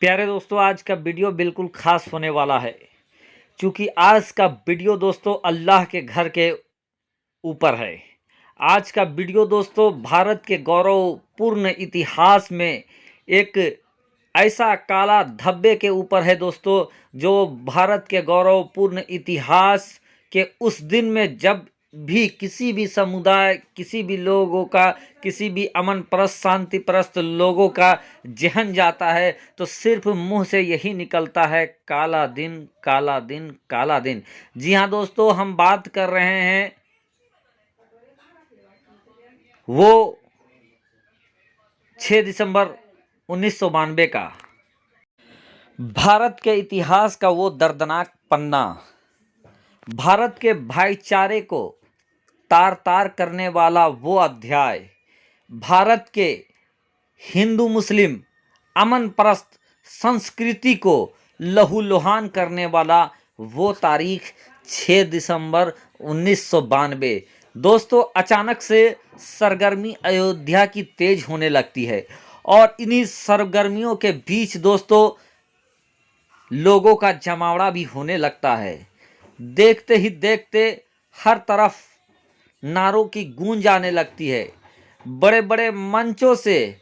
प्यारे दोस्तों, आज का वीडियो बिल्कुल ख़ास होने वाला है क्योंकि आज का वीडियो दोस्तों अल्लाह के घर के ऊपर है। आज का वीडियो दोस्तों भारत के गौरवपूर्ण इतिहास में एक ऐसा काला धब्बे के ऊपर है दोस्तों, जो भारत के गौरवपूर्ण इतिहास के उस दिन में जब भी किसी भी समुदाय, किसी भी लोगों का, किसी भी अमन परस्त, शांति परस्त लोगों का जहन जाता है तो सिर्फ मुंह से यही निकलता है, काला दिन, काला दिन, काला दिन। जी हाँ दोस्तों, हम बात कर रहे हैं वो 6 दिसंबर 1992 का भारत के इतिहास का वो दर्दनाक पन्ना, भारत के भाईचारे को तार तार करने वाला वो अध्याय, भारत के हिंदू मुस्लिम अमन परस्त संस्कृति को लहूलुहान करने वाला वो तारीख 6 दिसंबर 1992। दोस्तों अचानक से सरगर्मी अयोध्या की तेज होने लगती है और इन्हीं सरगर्मियों के बीच दोस्तों लोगों का जमावड़ा भी होने लगता है। देखते ही देखते हर तरफ नारों की गूंज आने लगती है, बड़े बड़े मंचों से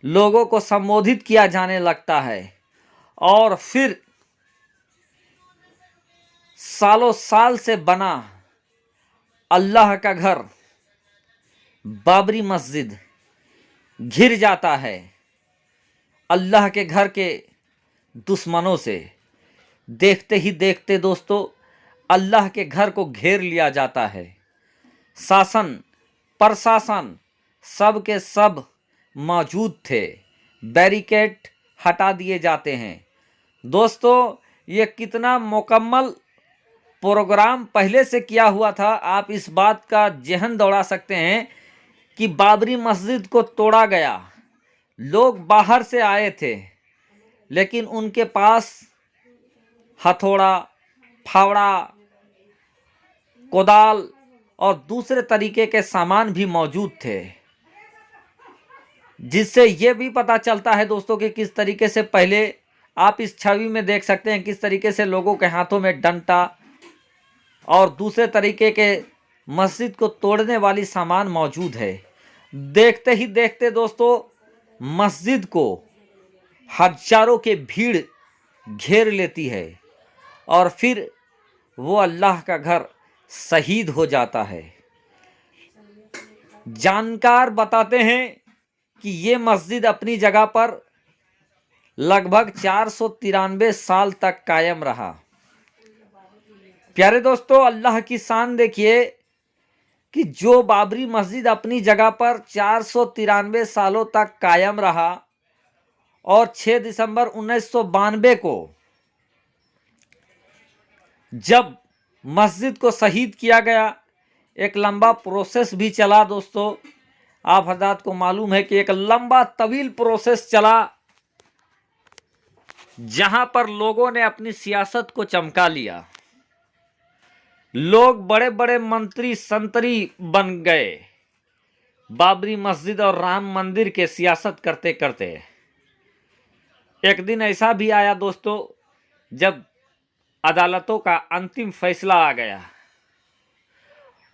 लोगों को संबोधित किया जाने लगता है और फिर सालों साल से बना अल्लाह का घर बाबरी मस्जिद घिर जाता है अल्लाह के घर के दुश्मनों से। देखते ही देखते दोस्तों अल्लाह के घर को घेर लिया जाता है। शासन प्रशासन सब के सब मौजूद थे, बैरिकेड हटा दिए जाते हैं। दोस्तों ये कितना मुकम्मल प्रोग्राम पहले से किया हुआ था, आप इस बात का जहन दौड़ा सकते हैं कि बाबरी मस्जिद को तोड़ा गया, लोग बाहर से आए थे लेकिन उनके पास हथौड़ा, फावड़ा, कोदाल और दूसरे तरीके के सामान भी मौजूद थे, जिससे ये भी पता चलता है दोस्तों कि किस तरीके से पहले आप इस छवि में देख सकते हैं किस तरीके से लोगों के हाथों में डंडा और दूसरे तरीके के मस्जिद को तोड़ने वाली सामान मौजूद है। देखते ही देखते दोस्तों मस्जिद को हजारों के भीड़ घेर लेती है और फिर वो अल्लाह का घर शहीद हो जाता है। जानकार बताते हैं कि ये मस्जिद अपनी जगह पर लगभग 493 साल तक कायम रहा। प्यारे दोस्तों अल्लाह की शान देखिए कि जो बाबरी मस्जिद अपनी जगह पर 493 सालों तक कायम रहा और 6 दिसंबर 1992 को जब मस्जिद को शहीद किया गया, एक लंबा प्रोसेस भी चला दोस्तों। आप हजरात को मालूम है कि एक लंबा तवील प्रोसेस चला जहां पर लोगों ने अपनी सियासत को चमका लिया, लोग बड़े बड़े मंत्री संतरी बन गए बाबरी मस्जिद और राम मंदिर के सियासत करते करते। एक दिन ऐसा भी आया दोस्तों जब अदालतों का अंतिम फैसला आ गया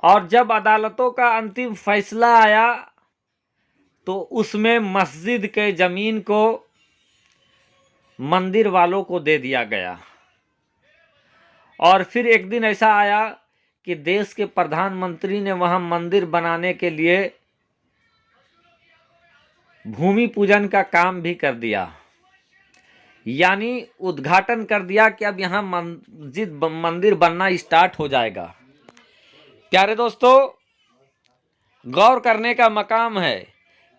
और जब अदालतों का अंतिम फैसला आया तो उसमें मस्जिद के ज़मीन को मंदिर वालों को दे दिया गया। और फिर एक दिन ऐसा आया कि देश के प्रधानमंत्री ने वहां मंदिर बनाने के लिए भूमि पूजन का काम भी कर दिया, यानी उद्घाटन कर दिया कि अब यहाँ मंदिर बनना स्टार्ट हो जाएगा। प्यारे दोस्तों गौर करने का मकाम है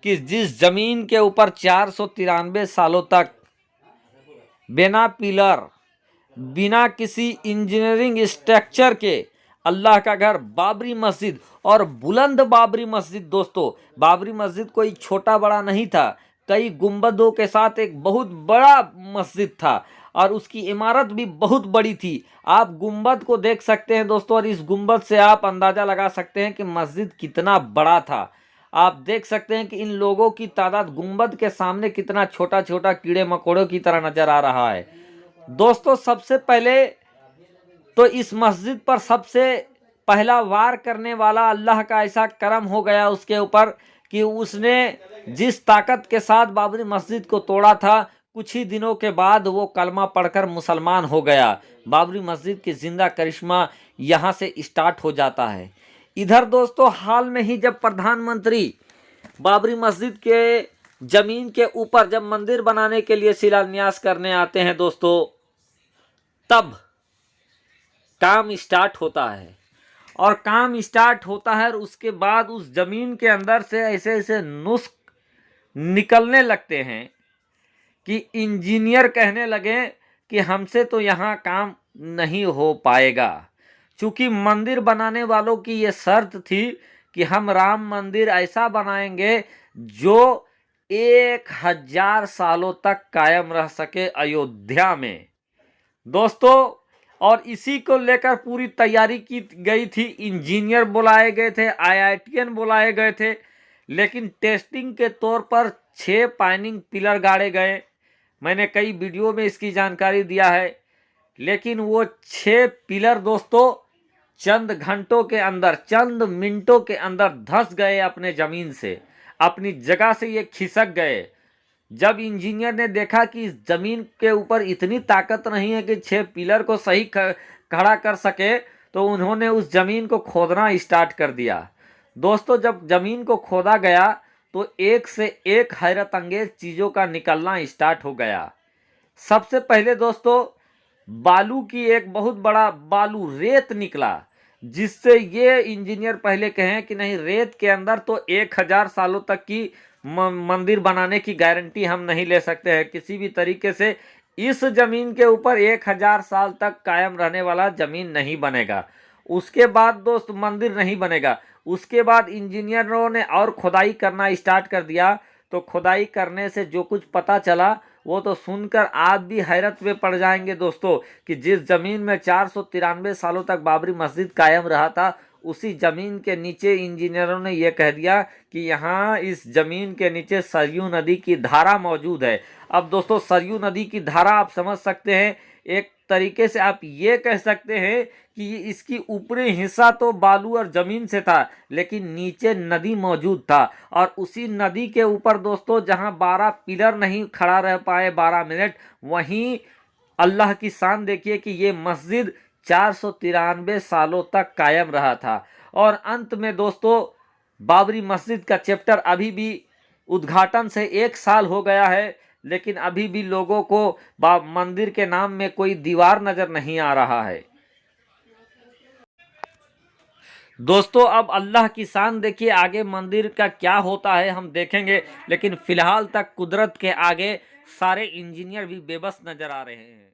कि जिस जमीन के ऊपर 493 सालों तक बिना पिलर, बिना किसी इंजीनियरिंग स्ट्रक्चर के अल्लाह का घर बाबरी मस्जिद, और बुलंद बाबरी मस्जिद दोस्तों, बाबरी मस्जिद कोई छोटा बड़ा नहीं था, कई गुंबदों के साथ एक बहुत बड़ा मस्जिद था और उसकी इमारत भी बहुत बड़ी थी। आप गुंबद को देख सकते हैं दोस्तों और इस गुंबद से आप अंदाज़ा लगा सकते हैं कि मस्जिद कितना बड़ा था। आप देख सकते हैं कि इन लोगों की तादाद गुंबद के सामने कितना छोटा छोटा कीड़े मकोड़ों की तरह नजर आ रहा है। दोस्तों सबसे पहले तो इस मस्जिद पर सबसे पहला वार करने वाला अल्लाह का ऐसा करम हो गया उसके ऊपर कि उसने जिस ताकत के साथ बाबरी मस्जिद को तोड़ा था, कुछ ही दिनों के बाद वो कलमा पढ़कर मुसलमान हो गया। बाबरी मस्जिद की जिंदा करिश्मा यहाँ से स्टार्ट हो जाता है। इधर दोस्तों हाल में ही जब प्रधानमंत्री बाबरी मस्जिद के जमीन के ऊपर जब मंदिर बनाने के लिए शिलान्यास करने आते हैं दोस्तों, तब काम स्टार्ट होता है। और काम स्टार्ट होता है और उसके बाद उस जमीन के अंदर से ऐसे ऐसे नुस्ख निकलने लगते हैं कि इंजीनियर कहने लगे कि हमसे तो यहाँ काम नहीं हो पाएगा, क्योंकि मंदिर बनाने वालों की ये शर्त थी कि हम राम मंदिर ऐसा बनाएंगे जो 1000 सालों तक कायम रह सके अयोध्या में दोस्तों। और इसी को लेकर पूरी तैयारी की गई थी। इंजीनियर बुलाए गए थे, IITian बुलाए गए थे, लेकिन टेस्टिंग के तौर पर 6 पाइनिंग पिलर गाड़े गए। मैंने कई वीडियो में इसकी जानकारी दिया है, लेकिन वो 6 पिलर दोस्तों चंद घंटों के अंदर, चंद मिनटों के अंदर धंस गए अपने जमीन से, अपनी जगह से ये खिसक गए। जब इंजीनियर ने देखा कि इस जमीन के ऊपर इतनी ताकत नहीं है कि 6 पिलर को सही खड़ा कर सके, तो उन्होंने उस जमीन को खोदना स्टार्ट कर दिया। दोस्तों जब जमीन को खोदा गया तो एक से एक हैरत अंगेज चीज़ों का निकलना स्टार्ट हो गया। सबसे पहले दोस्तों बालू की एक बहुत बड़ा बालू रेत निकला, जिससे ये इंजीनियर पहले कहें कि नहीं, रेत के अंदर तो 1000 सालों तक की मंदिर बनाने की गारंटी हम नहीं ले सकते हैं। किसी भी तरीके से इस जमीन के ऊपर 1000 साल तक कायम रहने वाला जमीन नहीं बनेगा। उसके बाद दोस्त मंदिर नहीं बनेगा। उसके बाद इंजीनियरों ने और खुदाई करना स्टार्ट कर दिया। तो खुदाई करने से जो कुछ पता चला वो तो सुनकर आप भी हैरत में पड़ जाएंगे दोस्तों, कि जिस जमीन में 493 सालों तक बाबरी मस्जिद कायम रहा था, उसी जमीन के नीचे इंजीनियरों ने यह कह दिया कि यहाँ इस जमीन के नीचे सरयू नदी की धारा मौजूद है। अब दोस्तों सरयू नदी की धारा आप समझ सकते हैं, एक तरीके से आप ये कह सकते हैं कि इसकी ऊपरी हिस्सा तो बालू और जमीन से था, लेकिन नीचे नदी मौजूद था। और उसी नदी के ऊपर दोस्तों जहां 12 पिलर नहीं खड़ा रह पाए 12 मिनट, वहीं अल्लाह की शान देखिए कि ये मस्जिद 493 सालों तक कायम रहा था। और अंत में दोस्तों बाबरी मस्जिद का चैप्टर अभी भी उद्घाटन से 1 साल हो गया है, लेकिन अभी भी लोगों को मंदिर के नाम में कोई दीवार नजर नहीं आ रहा है। दोस्तों अब अल्लाह की शान देखिए, आगे मंदिर का क्या होता है हम देखेंगे, लेकिन फिलहाल तक कुदरत के आगे सारे इंजीनियर भी बेबस नजर आ रहे हैं।